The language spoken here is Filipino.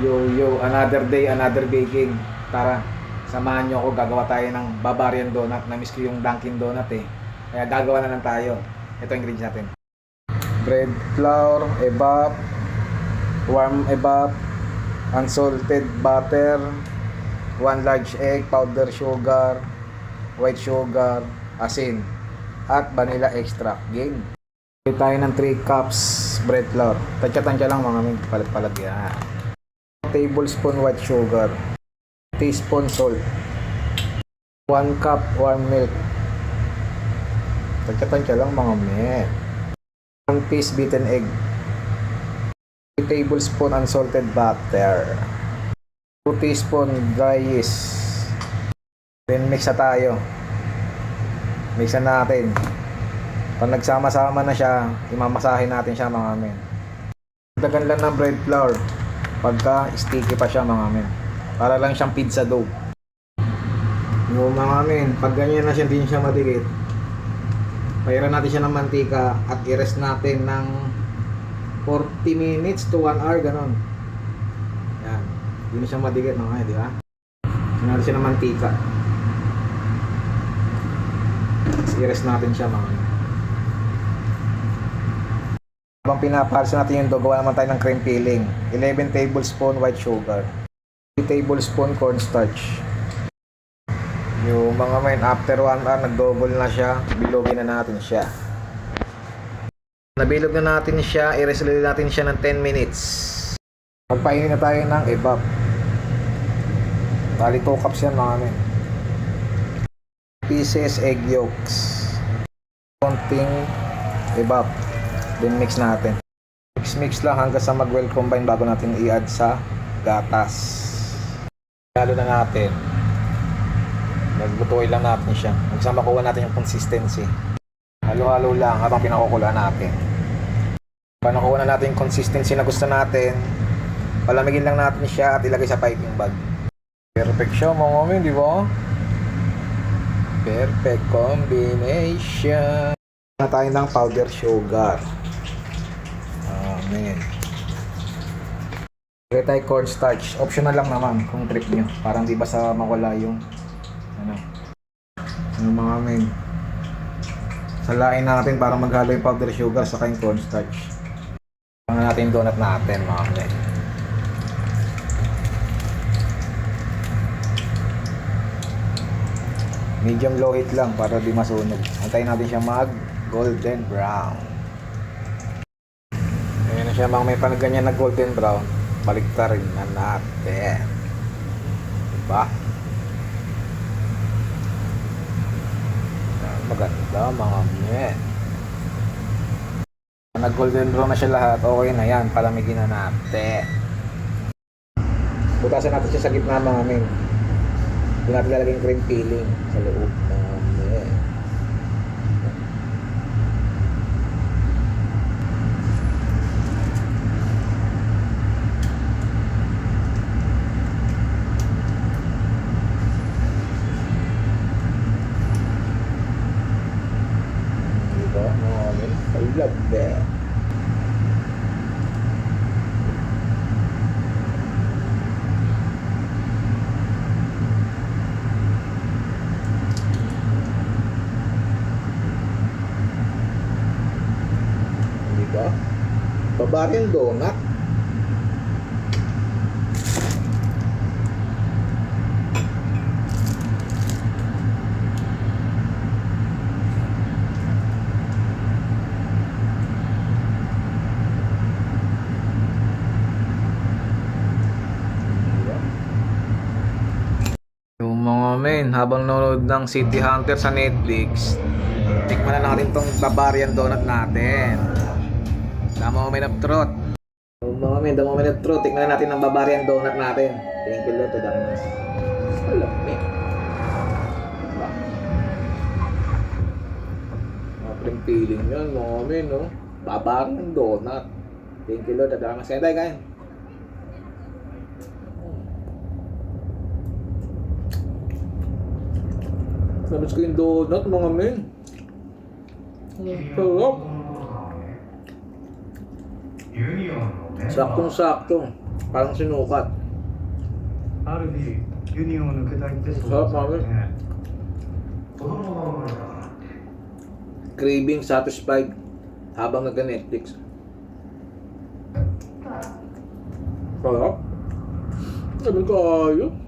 Yo, another day, another baking. Tara, samahan nyo ako. Gagawa tayo ng Bavarian Donut. Namiss ko yung Dunkin Donut eh. Kaya gagawa na lang tayo. Ito ang ingredients natin. Bread flour, evap, warm evap, unsalted butter, 1 large egg, powder sugar, white sugar, asin, at vanilla extract. Game. Ito tayo ng 3 cups bread flour. Tansya-tansya lang mga may palag-palag yan. Tablespoon white sugar, teaspoon salt, 1 cup warm milk. Tansya-tansya lang mga men. 1 piece beaten egg, 3 tablespoon unsalted butter, 2 teaspoon dry yeast. Then mix na tayo. Mixan natin. Pag nagsama-sama na siya, imamasahin natin siya mga men. Dagan lang ng bread flour pagka sticky pa siya mga men. Para lang siyang pizza dough. Yung mga men, pag ganyan na siya, hindi siya madikit. Pairan natin siya ng mantika at i-rest natin ng 40 minutes to 1 hour, ganon. Yan. Hindi na siya madikit mga men, di ba? Sinari siya ng mantika. Tapos i-rest natin siya mga men. Habang pinaparsa natin yung dough, gawa naman tayo ng cream filling. 11 tablespoon white sugar, 3 tablespoon cornstarch. Yung mga men, after 1 hour, nag-double na siya. Bilogin na natin siya. Nabilog na natin siya, i-resolve natin siya ng 10 minutes. Magpainin na tayo ng evap. Tali 2 cups yan mga men. Pieces egg yolks, konting evap. Then mix natin. Mix lang hanggang sa mag-well combine bago natin i-add sa gatas. Lalo na natin. Nagbutuin lang natin siya. Hanggang sa makuha natin yung consistency. Halo-halo lang habang pinakukulaan natin. Pag nakuha na natin yung consistency na gusto natin, palamigin lang natin siya at ilagay sa piping bag. Perfect siya mga men, di ba? Perfect combination. Na tayo ng powder sugar. Amen. Lagay tayo cornstarch. Optional lang naman kung trip nyo. Parang di ba sa mawala yung yung mga men. Salain natin para maghalo yung powder sugar sa yung cornstarch. Pang natin yung donut natin mga men. Medium low heat lang para di masunog. Antayin natin siya mag golden brown. Ayan na siya mga may panaganyan na golden brown. Baliktarin na natin. Diba? Maganda mga men. Nag golden brown na siya lahat. Okay na yan. Palamigin na natin. Butasan natin siya sa gitna mga men. Doon natin lalagay yung cream filling sa loob mga men. I love that. Diba? Bavarian donut. Men, habang nanonood ng City Hunter sa Netflix, tikman na natin tong Bavarian donut natin. The moment of truth. Mga men, the moment of truth. Tikman na natin ang Bavarian donut natin. Thank you Lord to darkness. Malamig. Mapring feeling yan mga men, no? Bavarian donut. Thank you Lord to darkness. Kaya tayo kain. Nabis ko yung donut mga men. Sarap. Saktong-sakto. Parang sinukat. ある日ユニオンを抜けたいってそうだったね。子供が生まれたからって。 Craving satisfied habang nag-Netflix. Sarap. Sabi ko, ayun.